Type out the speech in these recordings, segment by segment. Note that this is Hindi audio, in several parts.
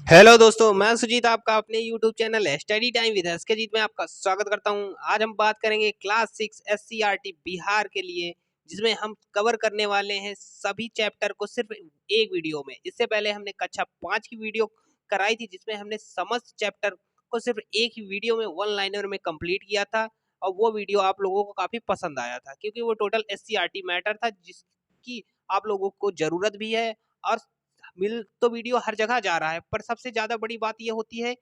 हेलो दोस्तों, मैं सुजीत आपका अपने YouTube channel study time with S के जीत में आपका स्वागत करता हूं। आज हम बात करेंगे क्लास 6 एससीईआरटी बिहार के लिए, जिसमें हम कवर करने वाले हैं सभी चैप्टर को सिर्फ एक वीडियो में। इससे पहले हमने कक्षा 5 की वीडियो कराई थी, जिसमें हमने समस्त चैप्टर को सिर्फ एक ही वीडियो में वन लाइनर में कंप्लीट किया था, और वो वीडियो आप लोगों को काफी पसंद आया था, क्योंकि वो टोटल एससीईआरटी मैटर था जिसकी आप लोगों को जरूरत भी है। और मिल तो वीडियो हर जगह जा रहा है, पर सबसे ज्यादा बड़ी बात यह होती है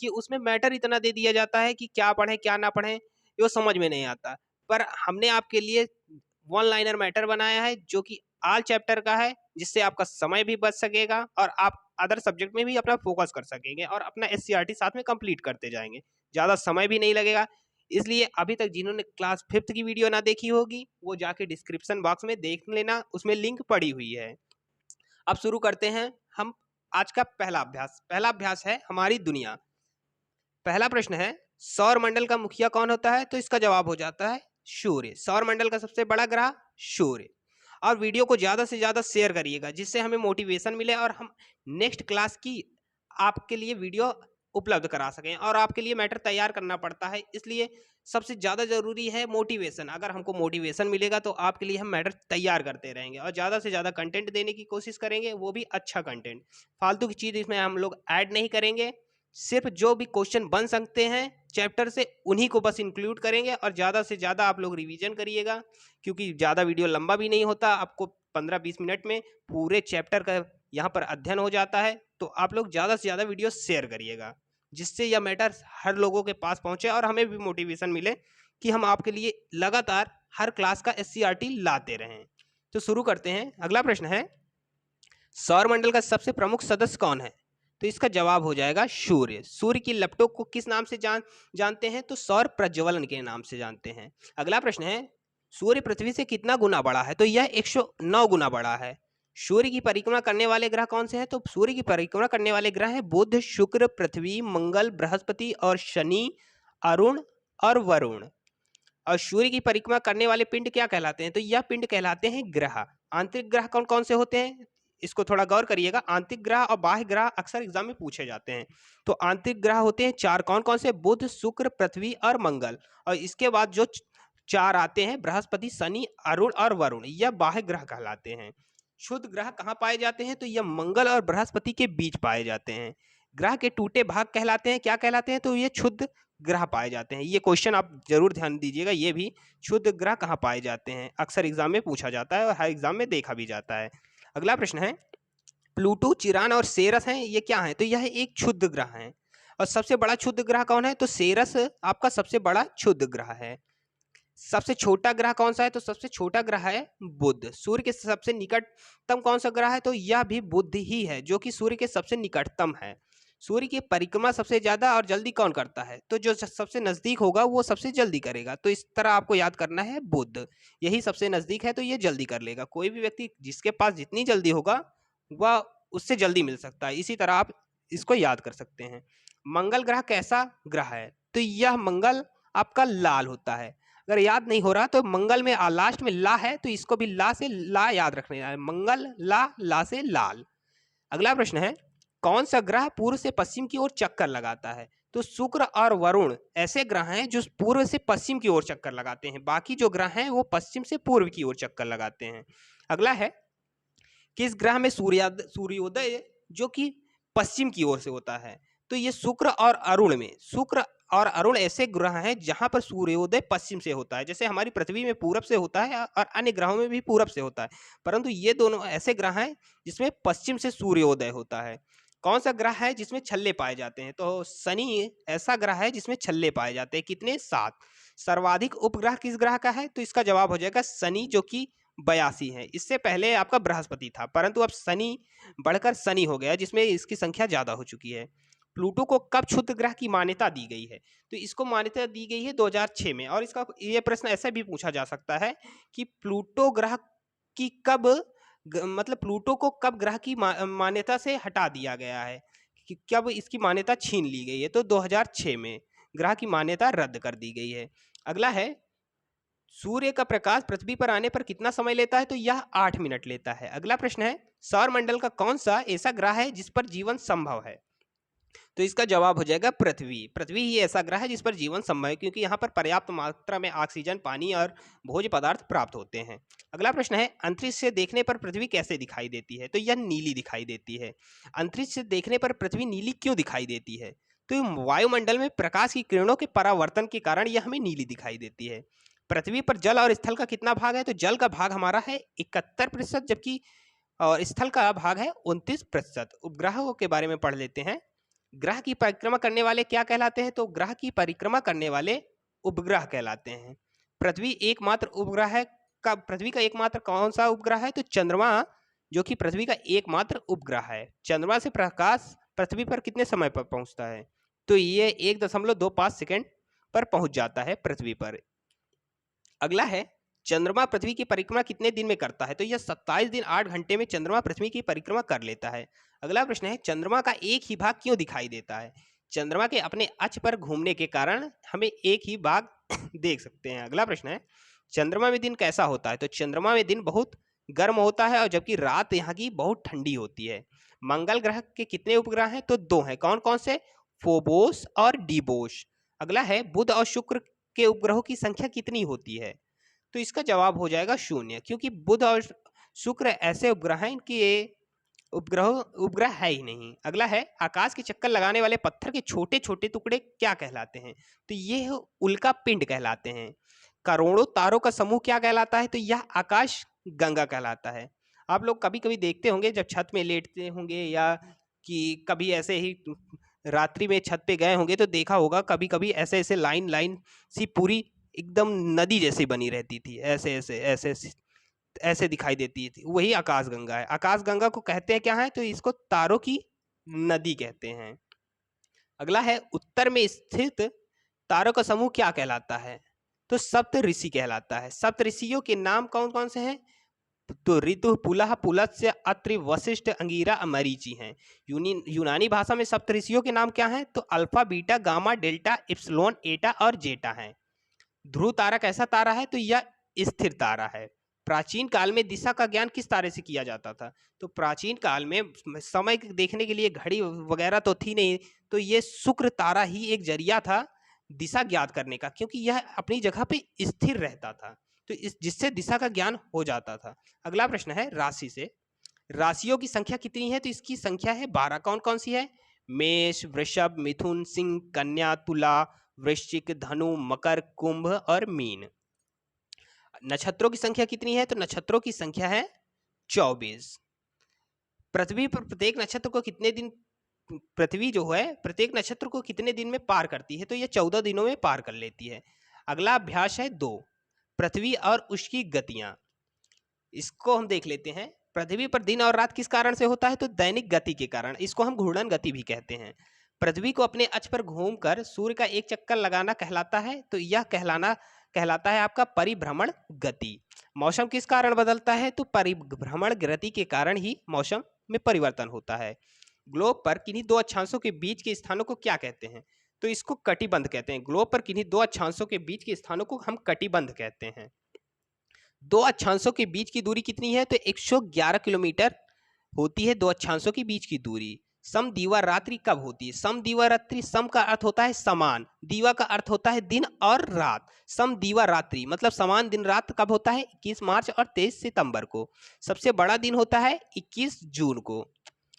कि उसमें मैटर इतना दे दिया जाता है कि क्या पढ़ें क्या ना पढ़ें, ये समझ में नहीं आता। पर हमने आपके लिए वन लाइनर मैटर बनाया है जो कि आल चैप्टर का है, जिससे आपका समय भी बच सकेगा और आप अदर सब्जेक्ट में भी अपना फोकस कर सकेंगे और अपना एससीईआरटी साथ में कंप्लीट करते जाएंगे। ज़्यादा समय भी नहीं लगेगा। इसलिए अभी तक जिन्होंने क्लास 5 की वीडियो ना देखी होगी, वो जाके डिस्क्रिप्शन बॉक्स में देख लेना, उसमें लिंक पड़ी हुई है। अब शुरू करते हैं हम आज का पहला अभ्यास है हमारी दुनिया। पहला प्रश्न है, सौर मंडल का मुखिया कौन होता है? तो इसका जवाब हो जाता है सूर्य। सौर मंडल का सबसे बड़ा ग्रह सूर्य। और वीडियो को ज्यादा से ज्यादा शेयर करिएगा, जिससे हमें मोटिवेशन मिले और हम नेक्स्ट क्लास की आपके लिए वीडियो उपलब्ध करा सकें। और आपके लिए मैटर तैयार करना पड़ता है, इसलिए सबसे ज़्यादा ज़रूरी है मोटिवेशन। अगर हमको मोटिवेशन मिलेगा तो आपके लिए हम मैटर तैयार करते रहेंगे और ज़्यादा से ज़्यादा कंटेंट देने की कोशिश करेंगे, वो भी अच्छा कंटेंट। फालतू की चीज़ इसमें हम लोग ऐड नहीं करेंगे। सिर्फ जो भी क्वेश्चन बन सकते हैं चैप्टर से, उन्हीं को बस इंक्लूड करेंगे। और ज़्यादा से ज़्यादा आप लोग रिवीजन करिएगा, क्योंकि ज़्यादा वीडियो लंबा भी नहीं होता। आपको 15-20 मिनट में पूरे चैप्टर का यहाँ पर अध्ययन हो जाता है। तो आप लोग ज़्यादा से ज़्यादा वीडियो शेयर करिएगा, जिससे यह मैटर हर लोगों के पास पहुँचे और हमें भी मोटिवेशन मिले कि हम आपके लिए लगातार हर क्लास का एससीईआरटी लाते रहें। तो शुरू करते हैं। अगला प्रश्न है, सौरमंडल का सबसे प्रमुख सदस्य कौन है? तो इसका जवाब हो जाएगा सूर्य। सूर्य की लपटों को किस नाम से जानते हैं? तो सौर प्रज्वलन के नाम से जानते हैं। अगला प्रश्न है, सूर्य पृथ्वी से कितना गुना बड़ा है? तो यह 109 गुना बड़ा है। सूर्य की परिक्रमा करने वाले ग्रह कौन से हैं? तो सूर्य की परिक्रमा करने वाले ग्रह हैं बुध, शुक्र, पृथ्वी, मंगल, बृहस्पति और शनि, अरुण और वरुण। और सूर्य की परिक्रमा करने वाले पिंड क्या कहलाते हैं? तो यह पिंड कहलाते हैं ग्रह। आंतरिक ग्रह कौन कौन से होते हैं? इसको थोड़ा गौर करिएगा। आंतरिक ग्रह और बाह्य ग्रह अक्सर एग्जाम में पूछे जाते हैं। तो आंतरिक ग्रह होते हैं 4, कौन कौन से? बुध, शुक्र, पृथ्वी और मंगल। और इसके बाद जो 4 आते हैं, बृहस्पति, शनि, अरुण और वरुण, यह बाह्य ग्रह कहलाते हैं। शुद्ध ग्रह कहाँ पाए जाते हैं? तो यह मंगल और बृहस्पति के बीच पाए जाते हैं। ग्रह के टूटे भाग कहलाते हैं, क्या कहलाते हैं? तो ये क्षुद्र ग्रह पाए जाते हैं। ये क्वेश्चन आप जरूर ध्यान दीजिएगा, ये भी क्षुद्र ग्रह कहाँ पाए जाते हैं, अक्सर एग्जाम में पूछा जाता है और हर एग्जाम में देखा भी जाता है। अगला प्रश्न है, प्लूटो, चिरान और सेरस हैं, ये क्या है? तो यह एक क्षुद्र ग्रह है। और सबसे बड़ा क्षुद्र ग्रह कौन है? तो सेरस आपका सबसे बड़ा क्षुद्र ग्रह है। सबसे छोटा ग्रह कौन सा है? तो सबसे छोटा ग्रह है बुध। सूर्य के सबसे निकटतम कौन सा ग्रह है? तो यह भी बुध ही है, जो कि सूर्य के सबसे निकटतम है। सूर्य की परिक्रमा सबसे ज्यादा और जल्दी कौन करता है? तो जो सबसे नजदीक होगा वो सबसे जल्दी करेगा। तो इस तरह आपको याद करना है, बुध यही सबसे नजदीक है, तो ये जल्दी कर लेगा। कोई भी व्यक्ति जिसके पास जितनी जल्दी होगा वह उससे जल्दी मिल सकता है। इसी तरह आप इसको याद कर सकते हैं। मंगल ग्रह कैसा ग्रह है? तो यह मंगल आपका लाल होता है। अगर याद नहीं हो रहा तो मंगल में लास्ट में ला है, तो इसको भी ला से ला याद रखना है। मंगल ला, ला से लाल। अगला प्रश्न है, कौन सा ग्रह पूर्व से पश्चिम की ओर चक्कर लगाता है? तो शुक्र और वरुण ऐसे ग्रह हैं जो पूर्व से पश्चिम की ओर चक्कर लगाते हैं। बाकी जो ग्रह हैं वो पश्चिम से पूर्व की ओर चक्कर लगाते हैं। अगला है, किस ग्रह में सूर्योदय जो कि पश्चिम की ओर से होता है? तो ये शुक्र और अरुण में। शुक्र और अरुण ऐसे ग्रह हैं जहां पर सूर्योदय पश्चिम से होता है। जैसे हमारी पृथ्वी में पूरब से होता है और अन्य ग्रहों में भी पूरब से होता है, परंतु ये दोनों ऐसे ग्रह हैं जिसमें पश्चिम से सूर्योदय होता है। कौन सा ग्रह है जिसमें छल्ले पाए जाते हैं? तो शनि ऐसा ग्रह है जिसमें छल्ले पाए जाते हैं। कितने? 7। सर्वाधिक उपग्रह किस ग्रह का है? तो इसका जवाब हो जाएगा शनि, जो कि 82 है। इससे पहले आपका बृहस्पति था, परंतु अब शनि बढ़कर शनि हो गया, जिसमें इसकी संख्या ज्यादा हो चुकी है। प्लूटो को कब क्षुद्र ग्रह की मान्यता दी गई है? तो इसको मान्यता दी गई है 2006 में। और इसका ये प्रश्न ऐसा भी पूछा जा सकता है कि प्लूटो ग्रह की कब मतलब प्लूटो को कब ग्रह की मान्यता से हटा दिया गया है, कि कब इसकी मान्यता छीन ली गई है? तो 2006 में ग्रह की मान्यता रद्द कर दी गई है। अगला है, सूर्य का प्रकाश पृथ्वी पर आने पर कितना समय लेता है? तो यह 8 मिनट लेता है। अगला प्रश्न है, सौर मंडल का कौन सा ऐसा ग्रह है जिस पर जीवन संभव है? तो इसका जवाब हो जाएगा पृथ्वी। पृथ्वी ही ऐसा ग्रह है जिस पर जीवन संभव है, क्योंकि यहाँ पर पर्याप्त मात्रा में ऑक्सीजन, पानी और भोज्य पदार्थ प्राप्त होते हैं। अगला प्रश्न है, अंतरिक्ष से देखने पर पृथ्वी कैसे दिखाई देती है? तो यह नीली दिखाई देती है। अंतरिक्ष से देखने पर पृथ्वी नीली क्यों दिखाई देती है? तो वायुमंडल में प्रकाश की किरणों के परावर्तन के कारण यह हमें नीली दिखाई देती है। पृथ्वी पर जल और स्थल का कितना भाग है? तो जल का भाग हमारा है 71%, जबकि और स्थल का भाग है 29%। उपग्रहों के बारे में पढ़ लेते हैं। ग्रह की परिक्रमा करने वाले क्या कहलाते हैं? तो ग्रह की परिक्रमा करने वाले उपग्रह कहलाते हैं। पृथ्वी एकमात्र उपग्रह है का पृथ्वी का एकमात्र कौन सा उपग्रह है? तो चंद्रमा, जो कि पृथ्वी का एकमात्र उपग्रह है। चंद्रमा से प्रकाश पृथ्वी पर कितने समय पर पहुंचता है? तो ये 1.25 सेकंड पर पहुंच जाता है पृथ्वी पर। अगला है, चंद्रमा पृथ्वी की परिक्रमा कितने दिन में करता है? तो यह 27 दिन 8 घंटे में चंद्रमा पृथ्वी की परिक्रमा कर लेता है। अगला प्रश्न है, चंद्रमा का एक ही भाग क्यों दिखाई देता है? चंद्रमा के अपने अक्ष पर घूमने के कारण हमें एक ही भाग देख सकते हैं। अगला प्रश्न है, चंद्रमा में दिन कैसा होता है? तो चंद्रमा में दिन बहुत गर्म होता है, और जबकि रात यहाँ की बहुत ठंडी होती है। मंगल ग्रह के कितने उपग्रह हैं? तो 2 हैं। कौन कौन से? फोबोस और डीबोस। अगला है, बुध और शुक्र के उपग्रहों की संख्या कितनी होती है? तो इसका जवाब हो जाएगा 0, क्योंकि बुध और शुक्र ऐसे उपग्रह हैं इनके उपग्रह है ही नहीं। अगला है, आकाश के चक्कर लगाने वाले पत्थर के छोटे छोटे टुकड़े क्या कहलाते हैं? तो ये उल्का पिंड कहलाते हैं। करोड़ों तारों का समूह क्या कहलाता है? तो यह आकाश गंगा कहलाता है। आप लोग कभी कभी देखते होंगे, जब छत में लेटते होंगे या कि कभी ऐसे ही रात्रि में छत पे गए होंगे, तो देखा होगा कभी कभी ऐसे ऐसे लाइन लाइन सी पूरी एकदम नदी जैसी बनी रहती थी, ऐसे ऐसे ऐसे ऐसे दिखाई देती थी, वही आकाशगंगा है। आकाशगंगा को कहते हैं क्या है? तो इसको तारों की नदी कहते हैं। अगला है, उत्तर में स्थित तारों का समूह क्या कहलाता है? तो सप्त ऋषि कहलाता है। सप्त ऋषियों के नाम कौन कौन से हैं? तो ऋतु, पुलह, पुलस्त्य, अत्रि, वशिष्ठ, अंगिरा, मरीचि हैं। यूनानी भाषा में सप्त ऋषियों के नाम क्या हैं? तो alpha, beta, gamma, delta, epsilon, एटा और जेटा हैं। ध्रुव तारा कैसा तारा है? तो यह स्थिर तारा है। प्राचीन काल में दिशा का ज्ञान किस तारे से किया जाता था? तो प्राचीन काल में समय देखने के लिए घड़ी वगैरह तो थी नहीं, तो ये शुक्र तारा ही एक जरिया था दिशा ज्ञात करने का, क्योंकि यह अपनी जगह पे स्थिर रहता था, तो जिससे दिशा का ज्ञान हो जाता था। अगला प्रश्न है राशि से। राशियों की संख्या कितनी है? तो इसकी संख्या है 12। कौन कौन सी है? मेष, वृषभ, मिथुन, सिंह, कन्या, तुला, वृश्चिक, धनु, मकर, कुंभ और मीन। नक्षत्रों की संख्या कितनी है? तो नक्षत्रों की संख्या है 24। पृथ्वी पर प्रत्येक नक्षत्र को कितने दिन पृथ्वी जो है प्रत्येक नक्षत्र को कितने दिन में पार करती है? तो यह 14 दिनों में पार कर लेती है। अगला अभ्यास है 2, पृथ्वी और उसकी गतियां। इसको हम देख लेते हैं। पृथ्वी पर दिन और रात किस कारण से होता है? तो दैनिक गति के कारण। इसको हम घूर्णन गति भी कहते हैं। पृथ्वी को अपने अक्ष पर घूमकर सूर्य का एक चक्कर लगाना कहलाता है, तो यह कहलाता है आपका परिभ्रमण गति। मौसम किस कारण बदलता है? तो परिभ्रमण गति के कारण ही मौसम में परिवर्तन होता है। ग्लोब पर किन्हीं दो अक्षांशों के बीच के स्थानों को क्या कहते हैं? तो इसको कटिबंध कहते हैं। ग्लोब पर किन्हीं दो अक्षांशों के बीच के स्थानों को हम कटिबंध कहते हैं। दो अक्षांशों के बीच की दूरी कितनी है? तो 111 किलोमीटर होती है दो अक्षांशों के बीच की दूरी। सम दीवा रात्रि कब होती है? सम दीवा रात्रि, सम का अर्थ होता है समान, दीवा का अर्थ होता है दिन और रात। सम दीवा रात्रि मतलब समान दिन रात कब होता है? 21 मार्च और 23 सितंबर को। सबसे बड़ा दिन होता है 21 जून को।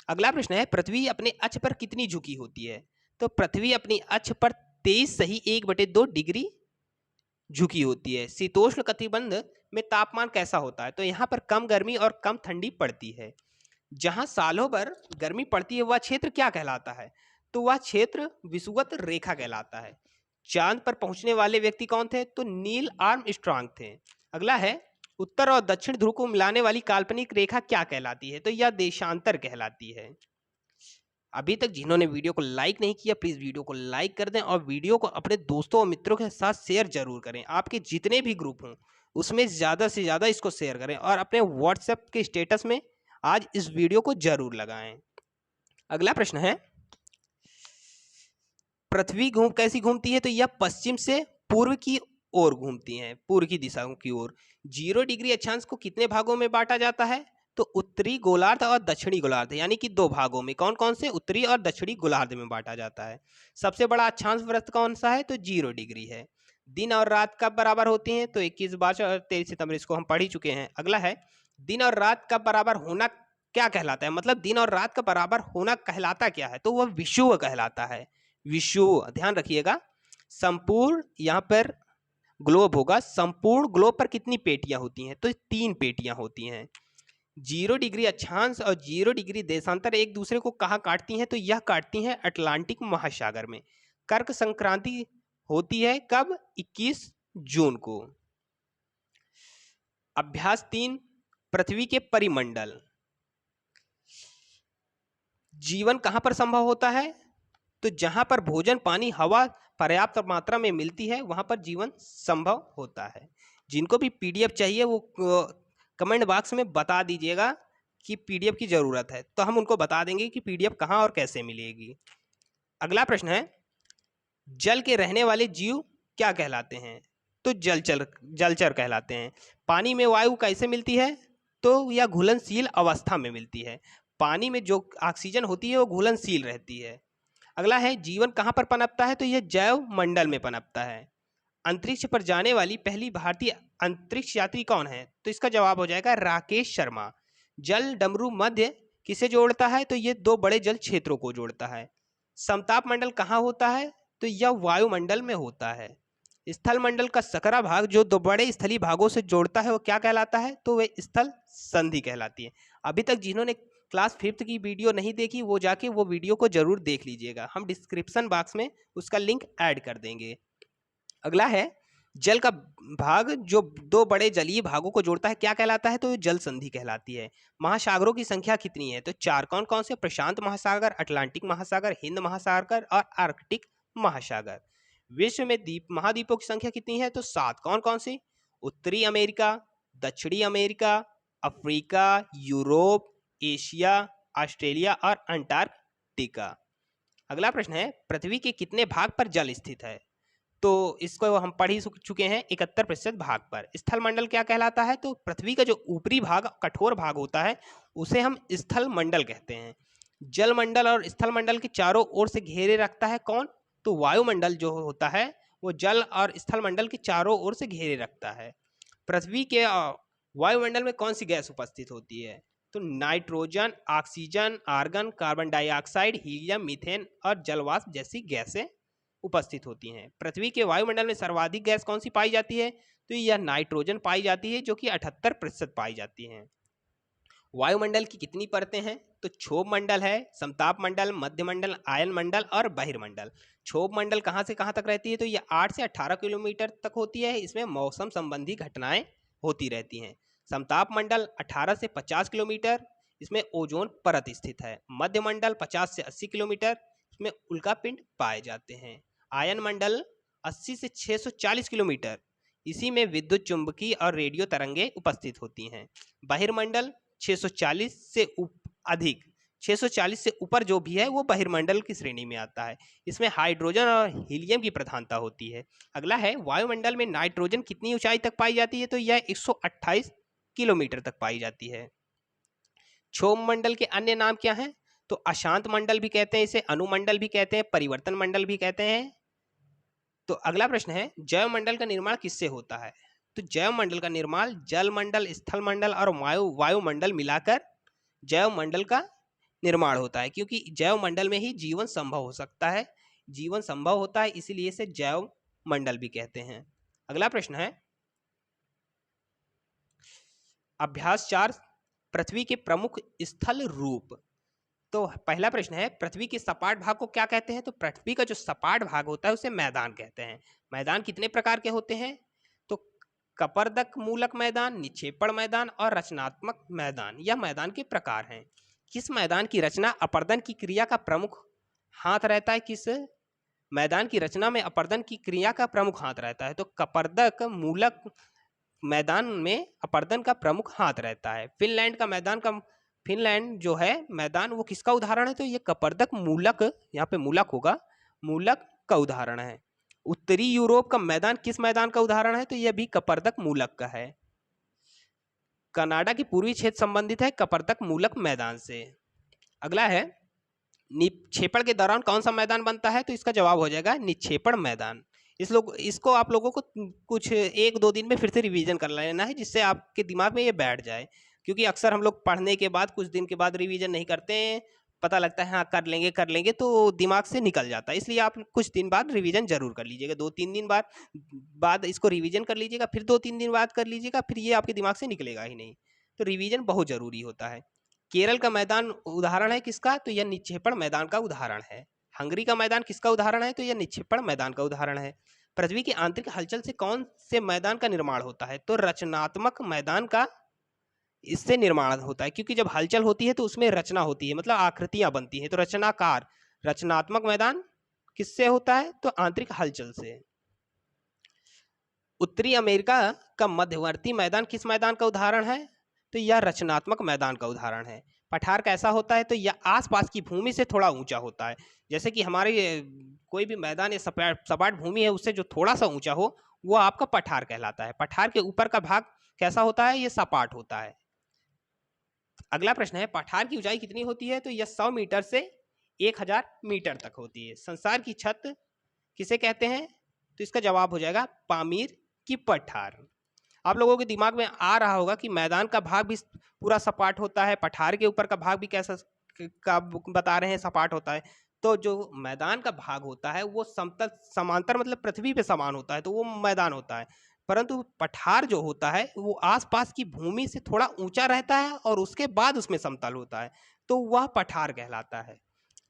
अगला प्रश्न है, पृथ्वी अपने अक्ष पर कितनी झुकी होती है? तो पृथ्वी अपनी अक्ष पर 23.1/2 डिग्री झुकी होती है। शीतोष्ण कटिबंध में तापमान कैसा होता है? तो यहाँ पर कम गर्मी और कम ठंडी पड़ती है। जहां सालों भर गर्मी पड़ती है वह क्षेत्र क्या कहलाता है? तो वह क्षेत्र विषुवत रेखा कहलाता है। चांद पर पहुंचने वाले व्यक्ति कौन थे? तो नील आर्मस्ट्रांग थे। अगला है, उत्तर और दक्षिण ध्रुव को मिलाने वाली काल्पनिक रेखा क्या कहलाती है? तो यह देशांतर कहलाती है। अभी तक जिन्होंने वीडियो को लाइक नहीं किया, प्लीज वीडियो को लाइक कर दें और वीडियो को अपने दोस्तों और मित्रों के साथ शेयर जरूर करें। आपके जितने भी ग्रुप हों उसमें ज़्यादा से ज़्यादा इसको शेयर करें और अपने व्हाट्सएप के स्टेटस में आज इस वीडियो को जरूर लगाएं। अगला प्रश्न है, पृथ्वी कैसी घूमती है? तो यह पश्चिम से पूर्व की ओर घूमती है, पूर्व की दिशा की ओर। 0 डिग्री अक्षांश को कितने भागों में बांटा जाता है? तो उत्तरी गोलार्ध और दक्षिणी गोलार्ध यानी कि दो भागों में, कौन कौन से, उत्तरी और दक्षिणी गोलार्ध में बांटा जाता है। सबसे बड़ा अक्षांश वृत्त कौन सा है, तो 0 डिग्री है। दिन और रात कब बराबर होती हैं, तो 21 मार्च और 23 सितंबर, इसको हम पढ़ ही चुके हैं। अगला है दिन और रात का बराबर होना क्या कहलाता है, मतलब दिन और रात का बराबर होना कहलाता क्या है, तो वह विषुव कहलाता है। विषुव, ध्यान रखिएगा। संपूर्ण, यहाँ पर ग्लोब होगा, संपूर्ण ग्लोब पर कितनी पेटियां होती हैं, तो 3 पेटियां होती हैं। 0 डिग्री अक्षांश और 0 डिग्री देशांतर एक दूसरे को कहाँ काटती हैं, तो यह काटती हैं अटलांटिक महासागर में। कर्क संक्रांति होती है कब, 21 जून को। अभ्यास 3, पृथ्वी के परिमंडल। जीवन कहां पर संभव होता है, तो जहां पर भोजन, पानी, हवा पर्याप्त मात्रा में मिलती है वहां पर जीवन संभव होता है। जिनको भी पीडीएफ चाहिए वो कमेंट बॉक्स में बता दीजिएगा कि पीडीएफ की जरूरत है, तो हम उनको बता देंगे कि पीडीएफ कहां और कैसे मिलेगी। अगला प्रश्न है, जल के रहने वाले जीव क्या कहलाते हैं, तो जलचर कहलाते हैं। पानी में वायु कैसे मिलती है, तो यह घुलनशील अवस्था में मिलती है। पानी में जो ऑक्सीजन होती है वो घुलनशील रहती है। अगला है, जीवन कहाँ पर पनपता है, तो यह जैव मंडल में पनपता है। अंतरिक्ष पर जाने वाली पहली भारतीय अंतरिक्ष यात्री कौन है, तो इसका जवाब हो जाएगा राकेश शर्मा। जल डमरू मध्य किसे जोड़ता है, तो यह 2 बड़े जल क्षेत्रों को जोड़ता है। समताप मंडल कहाँ होता है, तो यह वायुमंडल में होता है। स्थल मंडल का सकरा भाग जो 2 बड़े स्थलीय भागों से जोड़ता है वो क्या कहलाता है, तो वह स्थल संधि कहलाती है। अभी तक जिन्होंने क्लास 5th की वीडियो नहीं देखी वो जाके वो वीडियो को जरूर देख लीजिएगा, हम डिस्क्रिप्शन बॉक्स में उसका लिंक ऐड कर देंगे। अगला है, जल का भाग जो 2 बड़े जलीय भागों को जोड़ता है क्या कहलाता है, तो जल संधि कहलाती है। महासागरों की संख्या कितनी है, तो 4। कौन कौन से, प्रशांत महासागर, अटलांटिक महासागर, हिंद महासागर और आर्कटिक महासागर। विश्व में महाद्वीपों की संख्या कितनी है, तो 7। कौन कौन सी, उत्तरी अमेरिका, दक्षिणी America, Africa, Europe, Asia, Australia और अंटार्कटिका। अगला प्रश्न है, पृथ्वी के कितने भाग पर जल स्थित है, तो इसको हम पढ़ ही चुके हैं, 71% भाग पर। स्थल मंडल क्या कहलाता है, तो पृथ्वी का जो ऊपरी भाग, कठोर भाग होता है उसे हम स्थल मंडल कहते हैं। जल मंडल और स्थल मंडल के चारों ओर से घेरे रखता है कौन, तो वायुमंडल जो होता है वो जल और स्थल मंडल के चारों ओर से घेरे रखता है। पृथ्वी के वायुमंडल में कौन सी गैस उपस्थित होती है, तो nitrogen, oxygen, argon, carbon dioxide, helium, methane और जलवाष्प जैसी गैसें उपस्थित होती हैं। पृथ्वी के वायुमंडल में सर्वाधिक गैस कौन सी पाई जाती है, तो यह नाइट्रोजन पाई जाती है जो कि 78% पाई जाती है। वायुमंडल की कितनी परतें हैं, तो क्षोभ मंडल है, समताप मंडल, मध्य मंडल, आयन मंडल और बहिर्मंडल। क्षोभ मंडल कहाँ से कहाँ तक रहती है, तो यह 8 से 18 किलोमीटर तक होती है। इसमें मौसम संबंधी घटनाएं होती रहती हैं। समताप मंडल 18 से 50 किलोमीटर, इसमें ओजोन परत स्थित है। मध्य मंडल 50 से 80 किलोमीटर, इसमें उल्कापिंड पाए जाते हैं। आयन मंडल 80 से 640 किलोमीटर, इसी में विद्युत चुंबकीय और रेडियो तरंगें उपस्थित होती हैं। बहिर्मंडल 640 से अधिक, 640 से ऊपर जो भी है वो बहिर्मंडल की श्रेणी में आता है। इसमें हाइड्रोजन और हीलियम की प्रधानता होती है। अगला है, वायुमंडल में नाइट्रोजन कितनी ऊंचाई तक पाई जाती है, तो यह 128 किलोमीटर तक पाई जाती है। क्षोभ मंडल के अन्य नाम क्या हैं, तो अशांत मंडल भी कहते हैं इसे, अनुमंडल भी कहते हैं, परिवर्तन मंडल भी कहते हैं। तो अगला प्रश्न है, जैव मंडल का निर्माण किससे होता है, तो जैव मंडल का निर्माण जल मंडल, स्थल मंडल और वायुमंडल मिलाकर जैव मंडल का निर्माण होता है, क्योंकि जैव मंडल में ही जीवन संभव हो सकता है, जीवन संभव होता है, इसीलिए इसे जैव मंडल भी कहते हैं। अगला प्रश्न है, अभ्यास 4, पृथ्वी के प्रमुख स्थल रूप। तो पहला प्रश्न है, पृथ्वी के सपाट भाग को क्या कहते हैं, तो पृथ्वी का जो सपाट भाग होता है उसे मैदान कहते हैं। मैदान कितने प्रकार के होते हैं, तो कपर्दक मूलक मैदान, निक्षेपण मैदान और रचनात्मक मैदान, यह मैदान के प्रकार हैं। किस मैदान की रचना अपर्दन की क्रिया का प्रमुख हाथ रहता है, किस मैदान की रचना में अपर्दन की क्रिया का प्रमुख हाथ रहता है, तो कपर्दक मूलक मैदान में अपर्दन का प्रमुख हाथ रहता है। फिनलैंड जो है मैदान वो किसका उदाहरण है, तो ये कपर्दक मूलक, यहाँ पे मूलक होगा, मूलक का उदाहरण है। उत्तरी यूरोप का मैदान किस मैदान का उदाहरण है, तो यह भी कपर्दक मूलक का है। कनाडा की पूर्वी क्षेत्र संबंधित है कपर्तक मूलक मैदान से। अगला है निक्षेपण के दौरान कौन सा मैदान बनता है, तो इसका जवाब हो जाएगा निक्षेपण मैदान। इसको आप लोगों को कुछ 1-2 दिन में फिर से रिवीजन कर लेना है, जिससे आपके दिमाग में ये बैठ जाए, क्योंकि अक्सर हम लोग पढ़ने के बाद कुछ दिन के बाद रिवीजन नहीं करते हैं, पता लगता है हाँ कर लेंगे तो दिमाग से निकल जाता है। इसलिए आप कुछ दिन बाद रिवीजन जरूर कर लीजिएगा, 2-3 दिन बाद इसको रिवीजन कर लीजिएगा, फिर 2-3 दिन बाद कर लीजिएगा, फिर ये आपके दिमाग से निकलेगा ही नहीं। तो रिवीजन बहुत जरूरी होता है। केरल का मैदान उदाहरण है किसका, तो यह निक्षेपण मैदान का उदाहरण है। हंगरी का मैदान किसका उदाहरण है, तो यह निक्षेपण मैदान का उदाहरण है। पृथ्वी की आंतरिक हलचल से कौन से मैदान का निर्माण होता है, तो रचनात्मक मैदान का इससे निर्माण होता है, क्योंकि जब हलचल होती है तो उसमें रचना होती है, मतलब आकृतियां बनती हैं, तो रचनाकार रचनात्मक मैदान किससे होता है, तो आंतरिक हलचल से। उत्तरी अमेरिका का मध्यवर्ती मैदान किस मैदान का उदाहरण है, तो यह रचनात्मक मैदान का उदाहरण है। पठार कैसा होता है, तो यह आसपास की भूमि से थोड़ा ऊंचा होता है। जैसे कि हमारे कोई भी मैदान या सपाट भूमि है, उससे जो थोड़ा सा ऊंचा हो वो आपका पठार कहलाता है। पठार के ऊपर का भाग कैसा होता है, ये सपाट होता है। अगला प्रश्न है पठार की ऊंचाई कितनी होती है, तो यह 100 मीटर से 1000 मीटर तक होती है। संसार की छत किसे कहते हैं, तो इसका जवाब हो जाएगा पामीर की पठार। आप लोगों के दिमाग में आ रहा होगा कि मैदान का भाग भी पूरा सपाट होता है, पठार के ऊपर का भाग भी कैसा का बता रहे हैं सपाट होता है। तो जो मैदान का भाग होता है वो समतल समांतर मतलब पृथ्वी पे समान होता है, तो वो मैदान होता है। परंतु पठार जो होता है वो आसपास की भूमि से थोड़ा ऊंचा रहता है और उसके बाद उसमें समतल होता है, तो वह पठार कहलाता है।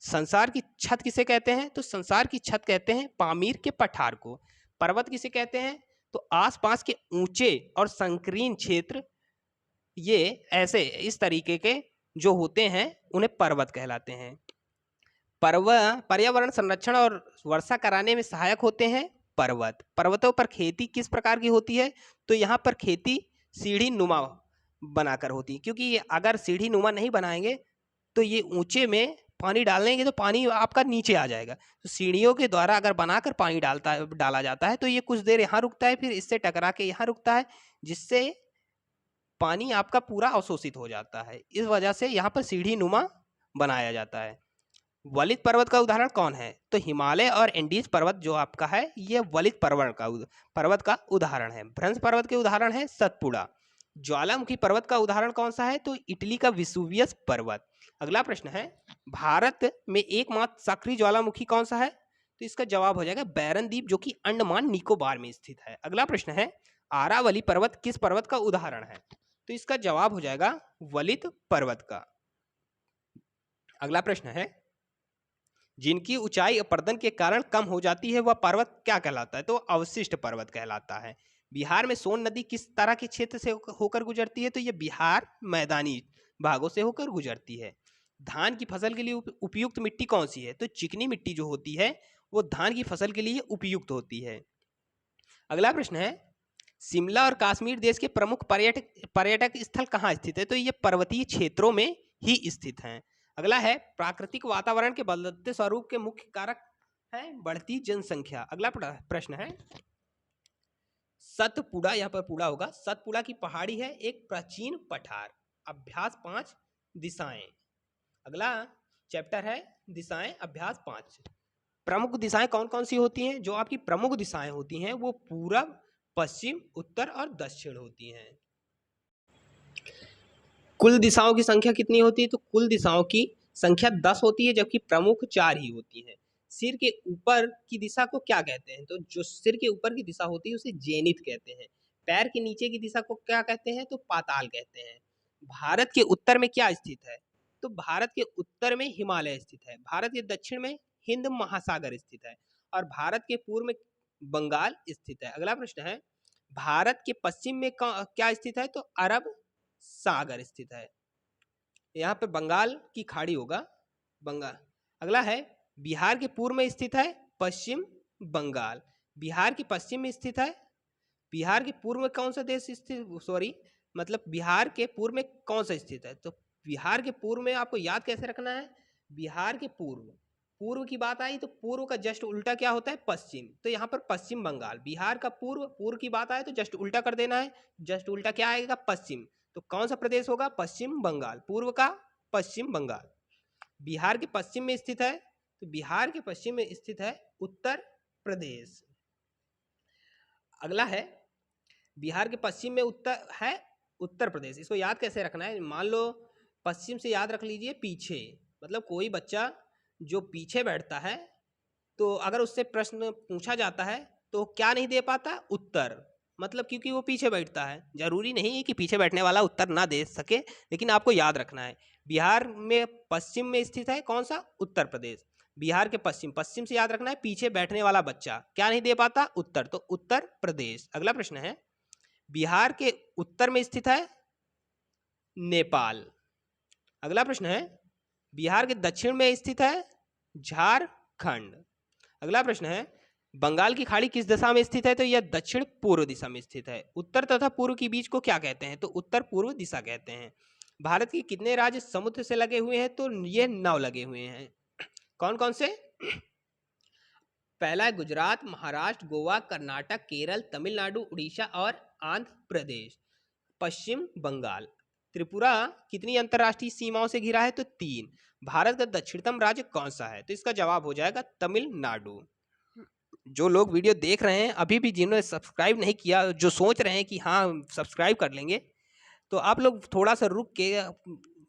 संसार की छत किसे कहते हैं, तो संसार की छत कहते हैं पामीर के पठार को। पर्वत किसे कहते हैं, तो आसपास के ऊंचे और संकीर्ण क्षेत्र ये ऐसे इस तरीके के जो होते हैं उन्हें पर्वत कहलाते हैं। पर्यावरण संरक्षण और वर्षा कराने में सहायक होते हैं पर्वत। पर्वतों पर खेती किस प्रकार की होती है, तो यहाँ पर खेती सीढ़ी नुमा बनाकर होती है, क्योंकि अगर सीढ़ी नुमा नहीं बनाएंगे तो ये ऊंचे में पानी डालेंगे तो पानी आपका नीचे आ जाएगा। तो सीढ़ियों के द्वारा अगर बनाकर पानी डाला जाता है तो ये कुछ देर यहाँ रुकता है, फिर इससे टकरा के यहाँ रुकता है, जिससे पानी आपका पूरा अवशोषित हो जाता है। इस वजह से यहाँ पर सीढ़ी नुमा बनाया जाता है। वलित पर्वत का उदाहरण कौन है, तो हिमालय और एंडीज पर्वत जो आपका है ये वलित पर्वत का उदाहरण है। भ्रंश पर्वत के उदाहरण है सतपुड़ा। ज्वालामुखी पर्वत का उदाहरण कौन सा है, तो इटली का विसुवियस पर्वत। अगला प्रश्न है भारत में एकमात्र सक्रिय ज्वालामुखी कौन सा है, तो इसका जवाब हो जाएगा बैरन द्वीप, जो कि अंडमान निकोबार में स्थित है। अगला प्रश्न है आरावली पर्वत किस पर्वत का उदाहरण है, तो इसका जवाब हो जाएगा वलित पर्वत का। अगला प्रश्न है जिनकी ऊंचाई अपर्दन के कारण कम हो जाती है वह पर्वत क्या कहलाता है, तो अवशिष्ट पर्वत कहलाता है। बिहार में सोन नदी किस तरह के क्षेत्र से होकर गुजरती है, तो यह बिहार मैदानी भागों से होकर गुजरती है। धान की फसल के लिए उपयुक्त मिट्टी कौन सी है, तो चिकनी मिट्टी जो होती है वो धान की फसल के लिए उपयुक्त होती है। अगला प्रश्न है शिमला और कश्मीर देश के प्रमुख पर्यटक स्थल कहाँ स्थित है, तो ये पर्वतीय क्षेत्रों में ही स्थित हैं। अगला है प्राकृतिक वातावरण के बदलते स्वरूप के मुख्य कारक है बढ़ती जनसंख्या। अगला प्रश्न है सतपुड़ा, यहाँ पर पुड़ा होगा, सतपुड़ा की पहाड़ी है एक प्राचीन पठार। अभ्यास 5 दिशाएं। अगला चैप्टर है दिशाएं अभ्यास 5। प्रमुख दिशाएं कौन कौन सी होती हैं, जो आपकी प्रमुख दिशाएं होती हैं वो पूरब, पश्चिम, उत्तर और दक्षिण होती हैं। कुल दिशाओं की संख्या कितनी होती है, तो कुल दिशाओं की संख्या 10 होती है, जबकि प्रमुख 4 ही होती हैं। सिर के ऊपर की दिशा को क्या कहते हैं, तो जो सिर के ऊपर की दिशा होती है उसे जेनिथ कहते हैं। पैर के नीचे की दिशा को क्या कहते हैं, तो पाताल कहते हैं। भारत के उत्तर में क्या स्थित है, तो भारत के उत्तर में हिमालय स्थित है। भारत के दक्षिण में हिंद महासागर स्थित है और भारत के पूर्व में बंगाल स्थित है। अगला प्रश्न है भारत के पश्चिम में क्या स्थित है, तो अरब सागर स्थित है। यहाँ पे बंगाल की खाड़ी होगा बंगाल। अगला है बिहार के पूर्व में स्थित है पश्चिम बंगाल। बिहार के पश्चिम में स्थित है, बिहार के पूर्व में कौन सा देश स्थित, मतलब बिहार के पूर्व में कौन सा स्थित है, तो बिहार के पूर्व में आपको याद कैसे रखना है, बिहार के पूर्व की बात आई तो पूर्व का जस्ट उल्टा क्या होता है पश्चिम, तो यहाँ पर पश्चिम बंगाल। बिहार का पूर्व की बात आए तो जस्ट उल्टा कर देना है, जस्ट उल्टा क्या आएगा पश्चिम, तो कौन सा प्रदेश होगा? पश्चिम बंगाल। पूर्व का पश्चिम बंगाल। बिहार के पश्चिम में स्थित है, तो बिहार के पश्चिम में स्थित है उत्तर प्रदेश। अगला है, बिहार के पश्चिम में उत्तर प्रदेश। इसको याद कैसे रखना है? मान लो पश्चिम से याद रख लीजिए पीछे, मतलब कोई बच्चा जो पीछे बैठता है तो अगर उससे प्रश्न पूछा जाता है तो क्या नहीं दे पाता? उत्तर। मतलब क्योंकि वो पीछे बैठता है। जरूरी नहीं है कि पीछे बैठने वाला उत्तर ना दे सके, लेकिन आपको याद रखना है बिहार में पश्चिम में स्थित है कौन सा? उत्तर प्रदेश। बिहार के पश्चिम, पश्चिम से याद रखना है पीछे बैठने वाला बच्चा क्या नहीं दे पाता? उत्तर, तो उत्तर प्रदेश। अगला प्रश्न है, बिहार के उत्तर में स्थित है नेपाल। अगला प्रश्न है, बिहार के दक्षिण में स्थित है झारखंड। अगला प्रश्न है, बंगाल की खाड़ी किस दिशा में स्थित है? तो यह दक्षिण पूर्व दिशा में स्थित है। उत्तर तथा पूर्व के बीच को क्या कहते हैं? तो उत्तर पूर्व दिशा कहते हैं। भारत के कितने राज्य समुद्र से लगे हुए हैं? तो ये 9 लगे हुए हैं। कौन कौन से? पहला है गुजरात, महाराष्ट्र, गोवा, कर्नाटक, केरल, तमिलनाडु, उड़ीसा और आंध्र प्रदेश। पश्चिम बंगाल। त्रिपुरा कितनी अंतरराष्ट्रीय सीमाओं से घिरा है? तो 3। भारत का दक्षिणतम राज्य कौन सा है? तो इसका जवाब हो जाएगा तमिलनाडु। जो लोग वीडियो देख रहे हैं अभी भी, जिन्होंने सब्सक्राइब नहीं किया, जो सोच रहे हैं कि हाँ सब्सक्राइब कर लेंगे, तो आप लोग थोड़ा सा रुक के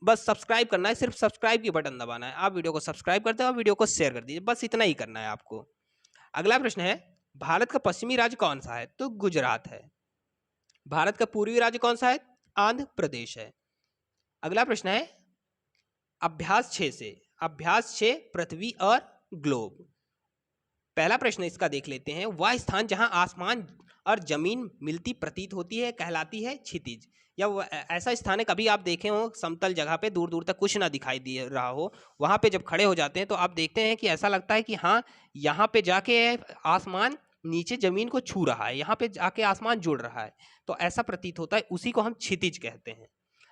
बस सब्सक्राइब करना है, सिर्फ सब्सक्राइब की बटन दबाना है। आप वीडियो को सब्सक्राइब कर दो और वीडियो को शेयर कर दीजिए, बस इतना ही करना है आपको। अगला प्रश्न है, भारत का पश्चिमी राज्य कौन सा है? तो गुजरात है। भारत का पूर्वी राज्य कौन सा है? आंध्र प्रदेश है। अगला प्रश्न है, अभ्यास 6 से, अभ्यास 6 पृथ्वी और ग्लोब। पहला प्रश्न इसका देख लेते हैं, वह स्थान जहां आसमान और जमीन मिलती प्रतीत होती है कहलाती है क्षितिज। या ऐसा स्थान है, कभी आप देखे हो समतल जगह पे दूर दूर तक कुछ ना दिखाई दे रहा हो, वहां पे जब खड़े हो जाते हैं तो आप देखते हैं कि ऐसा लगता है कि हाँ यहाँ पे जाके आसमान नीचे जमीन को छू रहा है, यहाँ पे जाके आसमान जुड़ रहा है, तो ऐसा प्रतीत होता है, उसी को हम क्षितिज कहते हैं।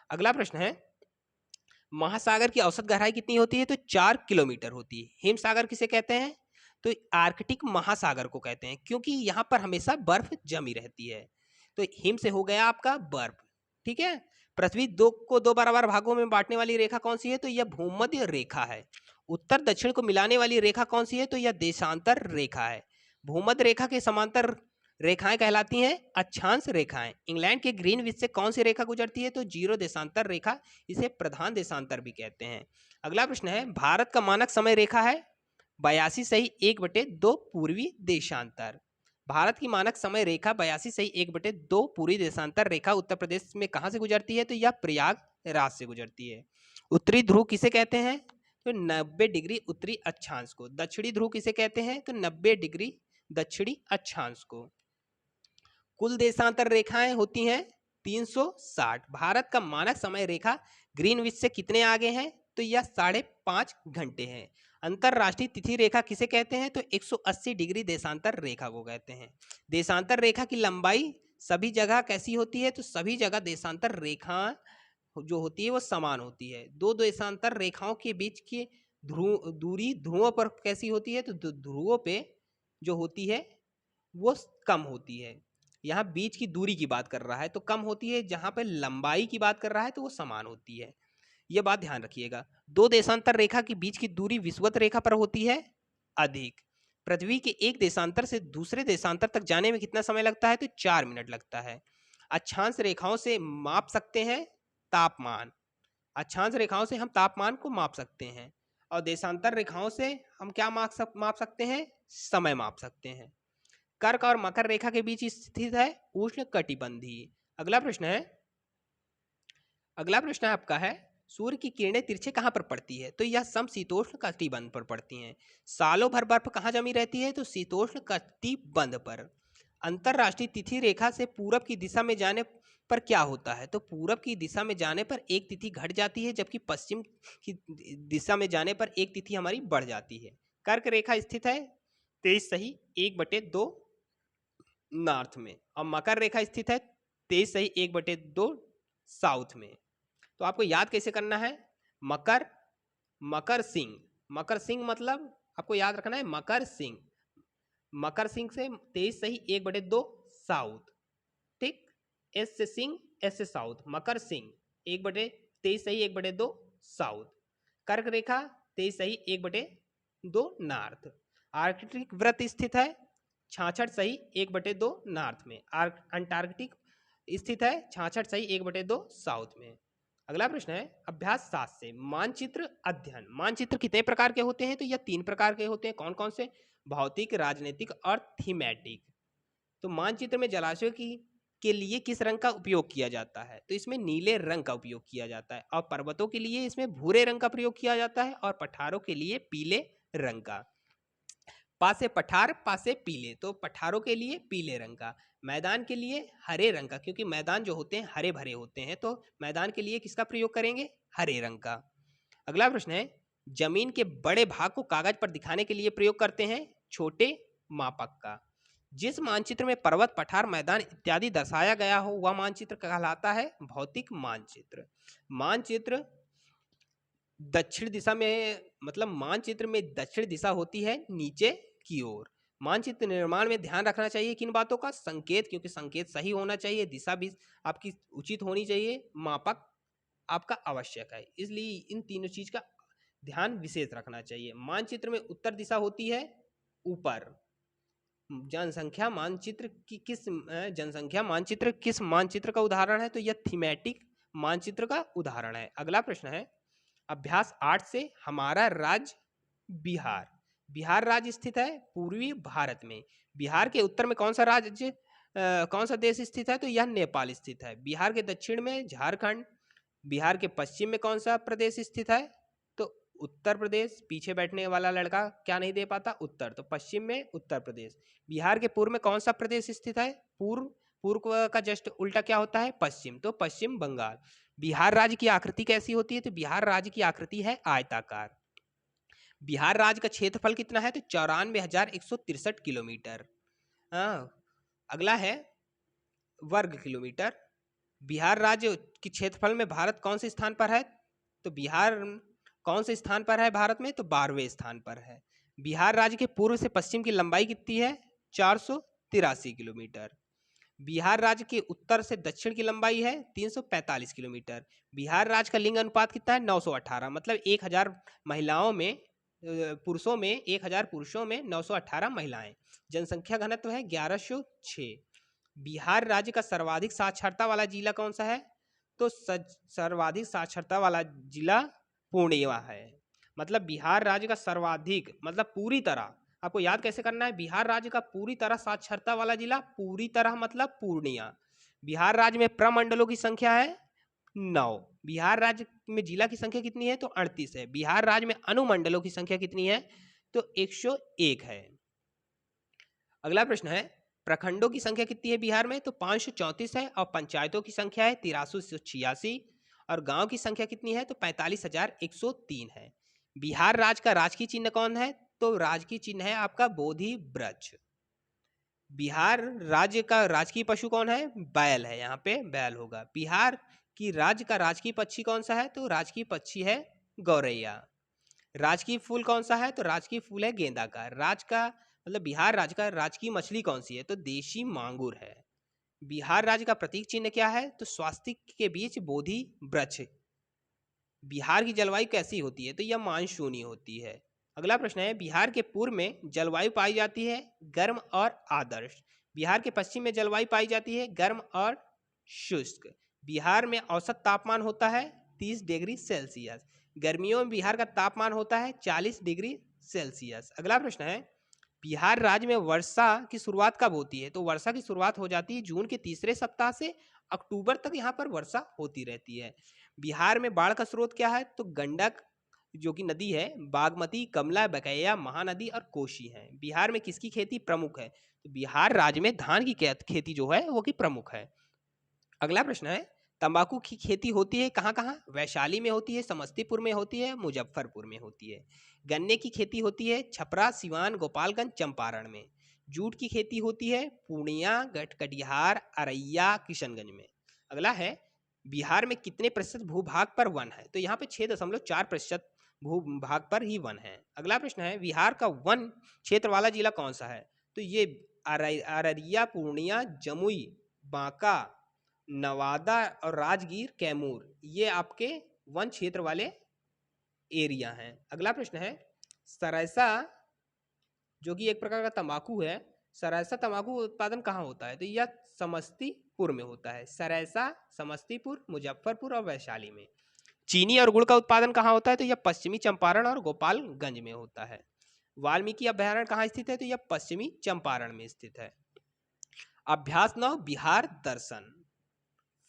अगला प्रश्न है, महासागर की औसत गहराई कितनी होती है? तो 4 किलोमीटर होती है। हिम सागर किसे कहते हैं? तो आर्कटिक महासागर को कहते हैं, क्योंकि यहाँ पर हमेशा बर्फ जमी रहती है। तो हिम से हो गया आपका बर्फ, ठीक है। पृथ्वी दो बराबर भागों में बांटने वाली रेखा कौन सी है? तो यह भूमध्य रेखा है। उत्तर दक्षिण को मिलाने वाली रेखा कौन सी है? तो यह देशांतर रेखा है। भूमध्य रेखा के समांतर रेखाएं कहलाती हैं अक्षांश रेखाएं। इंग्लैंड के ग्रीनविच से कौन सी रेखा गुजरती है? तो जीरो देशांतर रेखा, इसे प्रधान देशांतर भी कहते हैं। अगला प्रश्न है, भारत का मानक समय रेखा है 82/1/2 पूर्वी देशांतर। भारत की मानक समय रेखा 82/1/2 पूर्वी देशांतर रेखा उत्तर प्रदेश में कहां से गुजरती है? तो यह प्रयागराज से गुजरती है। उत्तरी ध्रुव किसे कहते हैं? तो 90 डिग्री उत्तरी अक्षांश को। दक्षिणी ध्रुव किसे कहते हैं? तो 90 डिग्री दक्षिणी अक्षांश को। कुल देशांतर रेखाएं होती हैं 360। भारत का मानक समय रेखा ग्रीनविच से कितने आगे हैं? तो यह 5.5 घंटे है। अंतरराष्ट्रीय तिथि रेखा किसे कहते हैं? तो 180 डिग्री देशांतर रेखा को कहते हैं। देशांतर रेखा की लंबाई सभी जगह कैसी होती है? तो सभी जगह देशांतर रेखा जो होती है वो समान होती है। दो देशांतर रेखाओं के बीच की दूरी ध्रुवों पर कैसी होती है? तो ध्रुवों पे जो होती है वो कम होती है। यहाँ बीच की दूरी की बात कर रहा है तो कम होती है, जहाँ पे लंबाई की बात कर रहा है तो वो समान होती है। ये बात ध्यान रखिएगा। दो देशांतर रेखा के बीच की दूरी विषुवत रेखा पर होती है अधिक। पृथ्वी के एक देशांतर से दूसरे देशांतर तक जाने में कितना समय लगता है? तो 4 मिनट लगता है। अक्षांश रेखाओं से माप सकते हैं तापमान। अक्षांश रेखाओं से हम तापमान को माप सकते हैं, और देशांतर रेखाओं से हम क्या माप सकते हैं? समय माप सकते हैं। कर्क और मकर रेखा के बीच स्थित है उष्ण कटिबंधीय। अगला प्रश्न है आपका है, सूर्य की किरणें तिरछे कहां पर पड़ती है? तो यह समशीतोष्ण कटिबंध पर पड़ती हैं। सालों भर बर्फ कहां जमी रहती है? तो शीतोष्ण कटिबंध पर। अंतरराष्ट्रीय तिथि रेखा से पूरब की दिशा में जाने पर क्या होता है? तो पूरब की दिशा में जाने पर एक तिथि घट जाती है, जबकि पश्चिम की दिशा में जाने पर एक तिथि हमारी बढ़ जाती है। कर्क रेखा स्थित है 23/1/2 नॉर्थ में, और मकर रेखा स्थित है 23/1/2 साउथ में। तो आपको याद कैसे करना है? मकर सिंह मतलब आपको याद रखना है मकर सिंह से 23/1/2 साउथ, ठीक। एस से सिंह, एस से साउथ, मकर सिंह 1/23 सही 1/2 साउथ, कर्क रेखा 23 सही 1/2 नॉर्थ, आर्कटिक वृत्त स्थित है 66 सही 1/2 नॉर्थ में, अंटार्कटिक स्थित है 66 सही 1/2 साउथ में। अगला प्रश्न है अभ्यास 7 से मानचित्र अध्ययन। मानचित्र कितने प्रकार के होते हैं? तो यह 3 प्रकार के होते हैं। कौन कौन से? भौतिक, राजनीतिक और थीमेटिक। तो मानचित्र में जलाशयों की के लिए किस रंग का उपयोग किया जाता है? तो इसमें नीले रंग का उपयोग किया जाता है, और पर्वतों के लिए इसमें भूरे रंग का प्रयोग किया जाता है, और पठारों के लिए पीले रंग का। पासे पठार, पासे पीले, तो पठारों के लिए पीले रंग का, मैदान के लिए हरे रंग का, क्योंकि मैदान जो होते हैं हरे भरे होते हैं, तो मैदान के लिए किसका प्रयोग करेंगे? हरे रंग का। अगला प्रश्न है जमीन के बड़े भाग को कागज पर दिखाने के लिए प्रयोग करते हैं छोटे मापक का। जिस मानचित्र में पर्वत, पठार, मैदान इत्यादि दर्शाया गया हो वह मानचित्र कहलाता है भौतिक मानचित्र। मानचित्र दक्षिण दिशा में, मतलब मानचित्र में दक्षिण दिशा होती है नीचे की ओर। मानचित्र निर्माण में ध्यान रखना चाहिए किन बातों का? संकेत, क्योंकि संकेत सही होना चाहिए, दिशा भी आपकी उचित होनी चाहिए, मापक आपका आवश्यक है, इसलिए इन तीनों चीज का ध्यान विशेष रखना चाहिए। मानचित्र में उत्तर दिशा होती है ऊपर। जनसंख्या मानचित्र की जनसंख्या मानचित्र किस मानचित्र का उदाहरण है? तो यह थीमेटिक मानचित्र का उदाहरण है। अगला प्रश्न है अभ्यास 8 से हमारा राज्य बिहार। बिहार राज्य स्थित है पूर्वी भारत में। बिहार के उत्तर में कौन सा राज्य कौन सा देश स्थित है? तो यह नेपाल स्थित है। बिहार के दक्षिण में झारखंड। बिहार के पश्चिम में कौन सा प्रदेश स्थित है? तो उत्तर प्रदेश। पीछे बैठने वाला लड़का क्या नहीं दे पाता? उत्तर, तो पश्चिम में उत्तर प्रदेश। बिहार के पूर्व में कौन सा प्रदेश स्थित है? पूर्व। पूर्व का जस्ट उल्टा क्या होता है? पश्चिम, तो पश्चिम बंगाल। बिहार राज्य की आकृति कैसी होती है? तो बिहार राज्य की आकृति है आयताकार। बिहार राज्य का क्षेत्रफल कितना है? तो 94,163 किलोमीटर। अगला है वर्ग किलोमीटर। बिहार राज्य के क्षेत्रफल में भारत कौन से स्थान पर है? तो बिहार कौन से स्थान पर है भारत में? तो 12वें स्थान पर है। बिहार राज्य के पूर्व से पश्चिम की लंबाई कितनी है? 483 किलोमीटर। बिहार राज्य के उत्तर से दक्षिण की लंबाई है 345 किलोमीटर। बिहार राज्य का लिंग अनुपात कितना है? 918, मतलब 1000 महिलाओं में पुरुषों में 1000 पुरुषों में 918 महिलाएं। जनसंख्या घनत्व है 1106। बिहार राज्य का सर्वाधिक साक्षरता वाला जिला कौन सा है? तो सर्वाधिक साक्षरता वाला जिला पूर्णिया है। मतलब बिहार राज्य का सर्वाधिक, मतलब पूरी तरह, आपको याद कैसे करना है? बिहार राज्य का पूरी तरह साक्षरता वाला जिला, पूरी तरह मतलब पूर्णिया। बिहार राज्य में प्रमंडलों की संख्या है 9। बिहार राज्य में जिला की संख्या कितनी है? तो 38 है। बिहार राज्य में अनुमंडलों की संख्या कितनी है? तो 101 है। अगला प्रश्न है प्रखंडों की संख्या कितनी है बिहार में? तो 534 है, और पंचायतों की संख्या है 8386, और गांव की संख्या कितनी है? तो 45,103 है। बिहार राज्य का राजकीय चिन्ह कौन है? तो राजकीय चिन्ह है आपका बोधि वृक्ष। बिहार राज्य का राजकीय पशु कौन है? बैल है, यहाँ पे बैल होगा। बिहार की राज्य का राजकीय पक्षी कौन सा है? तो राजकीय पक्षी है गौरैया। राजकीय फूल कौन सा है? तो राजकीय फूल है गेंदा का। राज का मतलब बिहार राज्य का राजकीय मछली कौन सी है? तो देशी मांगुर है। बिहार राज्य का प्रतीक चिन्ह क्या है? तो स्वास्तिक के बीच बोधि वृक्ष। बिहार की जलवायु कैसी होती है? तो यह मानसूनी होती है। अगला प्रश्न है बिहार के पूर्व में जलवायु पाई जाती है गर्म और आदर्श। बिहार के पश्चिम में जलवायु पाई जाती है गर्म और शुष्क। बिहार में औसत तापमान होता है 30 डिग्री सेल्सियस। गर्मियों में बिहार का तापमान होता है 40 डिग्री सेल्सियस। अगला प्रश्न है बिहार राज्य में वर्षा की शुरुआत कब होती है? तो वर्षा की शुरुआत हो जाती है जून के तीसरे सप्ताह से अक्टूबर तक यहाँ पर वर्षा होती रहती है। बिहार में बाढ़ का स्रोत क्या है? तो गंडक जो कि नदी है, बागमती, कमला, बकैया, महानदी और कोसी है। बिहार में किसकी खेती प्रमुख है? तो बिहार राज्य में धान की खेती जो है वो की प्रमुख है। अगला प्रश्न है तंबाकू की खेती होती है कहाँ कहाँ? वैशाली में होती है, समस्तीपुर में होती है, मुजफ्फरपुर में होती है। गन्ने की खेती होती है छपरा, सिवान, गोपालगंज, चंपारण में। जूट की खेती होती है पूर्णिया, कटिहार, अररिया, किशनगंज में। अगला है बिहार में कितने प्रतिशत भूभाग पर वन है? तो यहाँ पे 6.4% भूभाग पर ही वन है। अगला प्रश्न है बिहार का वन क्षेत्र वाला जिला कौन सा है? तो ये अररिया, पूर्णिया, जमुई, बांका नवादा और राजगीर, कैमूर, ये आपके वन क्षेत्र वाले एरिया हैं। अगला प्रश्न है, सरायसा जो कि एक प्रकार का तंबाकू है, सरायसा तंबाकू उत्पादन कहाँ होता है? तो यह समस्तीपुर में होता है। सरायसा समस्तीपुर, मुजफ्फरपुर और वैशाली में। चीनी और गुड़ का उत्पादन कहाँ होता है? तो यह पश्चिमी चंपारण और गोपालगंज में होता है। वाल्मीकि अभ्यारण्य कहाँ स्थित है? तो यह पश्चिमी चंपारण में स्थित है। अभ्यास 9 बिहार दर्शन।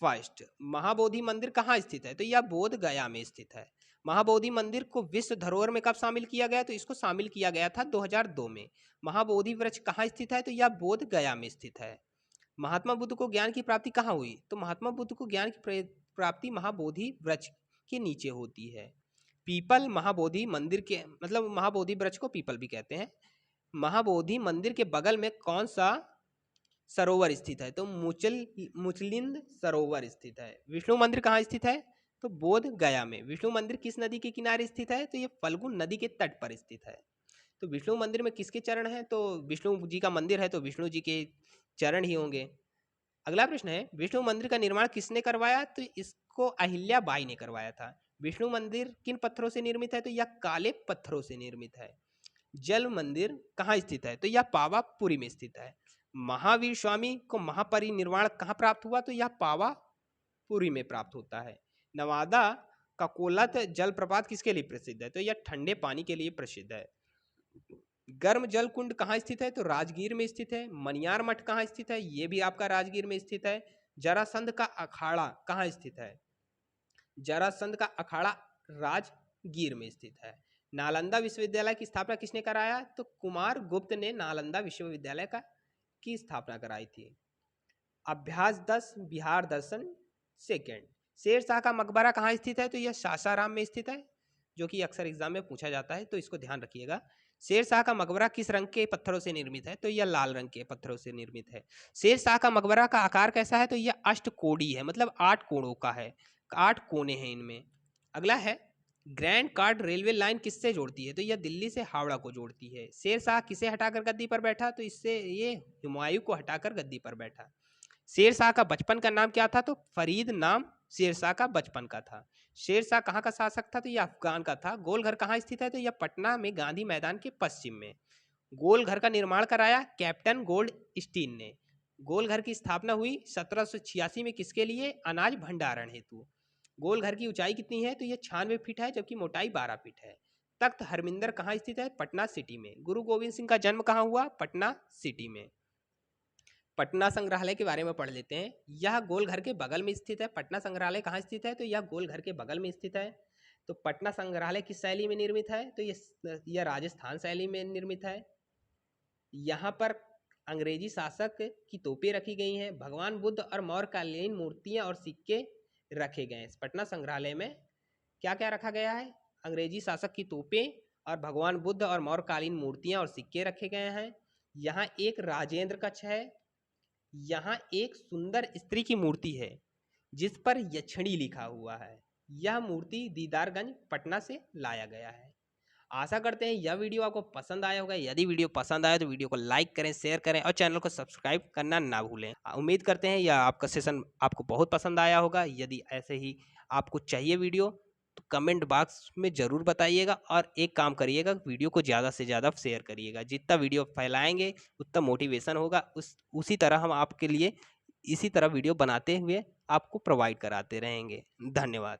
फर्स्ट, महाबोधि मंदिर कहाँ स्थित है? तो यह बोध गया में स्थित है। महाबोधि मंदिर को विश्व धरोहर में कब शामिल किया गया? तो इसको शामिल किया गया था 2002 में। महाबोधि वृक्ष कहाँ स्थित है? तो यह बोध गया में स्थित है। महात्मा बुद्ध को ज्ञान की प्राप्ति कहाँ हुई? तो महात्मा बुद्ध को ज्ञान की प्राप्ति महाबोधि वृक्ष के नीचे होती है। पीपल महाबोधि मंदिर के, मतलब महाबोधि वृक्ष को पीपल भी कहते हैं। महाबोधि मंदिर के बगल में कौन सा सरोवर स्थित है? तो मुचलिंद सरोवर स्थित है। विष्णु मंदिर कहाँ स्थित है? तो बोध गया में। विष्णु मंदिर किस नदी के किनारे स्थित है? तो ये फल्गु नदी के तट पर स्थित है। तो विष्णु मंदिर में किसके चरण हैं? तो विष्णु जी का मंदिर है तो विष्णु जी के चरण ही होंगे। अगला प्रश्न है, विष्णु मंदिर का निर्माण किसने करवाया? तो इसको अहिल्या बाई ने करवाया था। विष्णु मंदिर किन पत्थरों से निर्मित है? तो यह काले पत्थरों से निर्मित है। जल मंदिर कहाँ स्थित है? तो यह पावापुरी में स्थित है। महावीर स्वामी को महापरिनिर्वाण कहाँ प्राप्त हुआ? तो यह पावापुरी में प्राप्त होता है। नवादा का कोलत जलप्रपात किसके लिए प्रसिद्ध है? तो यह ठंडे पानी के लिए प्रसिद्ध है। गर्म जल कुंड कहाँ स्थित है? तो राजगीर में स्थित है। मनियार मठ कहाँ स्थित है? ये भी आपका राजगीर में स्थित है। जरासंध का अखाड़ा कहाँ स्थित है? जरासंध का अखाड़ा राजगीर में स्थित है। नालंदा विश्वविद्यालय की स्थापना किसने कराया? तो कुमार गुप्त ने नालंदा विश्वविद्यालय की स्थापना कराई थी। अभ्यास 10 बिहार दर्शन सेकेंड। शेरशाह का मकबरा कहाँ स्थित है? तो यह सासाराम में स्थित है, जो कि अक्सर एग्जाम में पूछा जाता है, तो इसको ध्यान रखिएगा। शेरशाह का मकबरा किस रंग के पत्थरों से निर्मित है? तो यह लाल रंग के पत्थरों से निर्मित है। शेरशाह का मकबरा का आकार कैसा है? तो यह अष्टकोणीय है, मतलब 8 कोणों का है, 8 कोने हैं इनमें। अगला है, ग्रैंड कार्ड रेलवे लाइन किससे जोड़ती है? तो यह दिल्ली से हावड़ा को जोड़ती है। शेरशाह किसे हटाकर गद्दी पर बैठा? तो इससे ये हुमायूं को हटाकर गद्दी पर बैठा। शेरशाह का बचपन का नाम क्या था? तो फरीद नाम शेरशाह का बचपन का था। शेरशाह कहाँ का शासक था? तो यह अफगान का था। गोलघर कहाँ स्थित है? तो यह पटना में गांधी मैदान के पश्चिम में। गोलघर का निर्माण कराया कैप्टन गोल्ड स्टीन ने। गोलघर की स्थापना हुई 1786 में, किसके लिए? अनाज भंडारण हेतु। गोलघर की ऊंचाई कितनी है? तो यह 96 फीट है, जबकि मोटाई 12 फीट है। तख्त हरमिंदर कहाँ स्थित है? पटना सिटी में। गुरु गोविंद सिंह का जन्म कहाँ हुआ? पटना सिटी में। पटना संग्रहालय के बारे में पढ़ लेते हैं। यह गोलघर के बगल में स्थित है। पटना संग्रहालय कहाँ स्थित है? तो यह गोलघर के बगल में स्थित है। तो पटना संग्रहालय किस शैली में निर्मित है? तो यह राजस्थान शैली में निर्मित है। यहाँ पर अंग्रेजी शासक की तोपें रखी गई हैं। भगवान बुद्ध और मौर्यकालीन मूर्तियाँ और सिक्के रखे गए हैं। पटना संग्रहालय में क्या क्या रखा गया है? अंग्रेजी शासक की तोपें और भगवान बुद्ध और मौर्यकालीन मूर्तियाँ और सिक्के रखे गए हैं। यहाँ एक राजेंद्र कक्ष है। यहाँ एक सुंदर स्त्री की मूर्ति है जिस पर यक्षिणी लिखा हुआ है। यह मूर्ति दीदारगंज पटना से लाया गया है। आशा करते हैं यह वीडियो आपको पसंद आया होगा। यदि वीडियो पसंद आया तो वीडियो को लाइक करें, शेयर करें और चैनल को सब्सक्राइब करना ना भूलें। उम्मीद करते हैं यह आपका सेशन आपको बहुत पसंद आया होगा। यदि ऐसे ही आपको चाहिए वीडियो तो कमेंट बॉक्स में ज़रूर बताइएगा, और एक काम करिएगा, वीडियो को ज़्यादा से ज़्यादा शेयर करिएगा। जितना वीडियो फैलाएंगे उतना मोटिवेशन होगा। उसी तरह हम आपके लिए इसी तरह वीडियो बनाते हुए आपको प्रोवाइड कराते रहेंगे। धन्यवाद।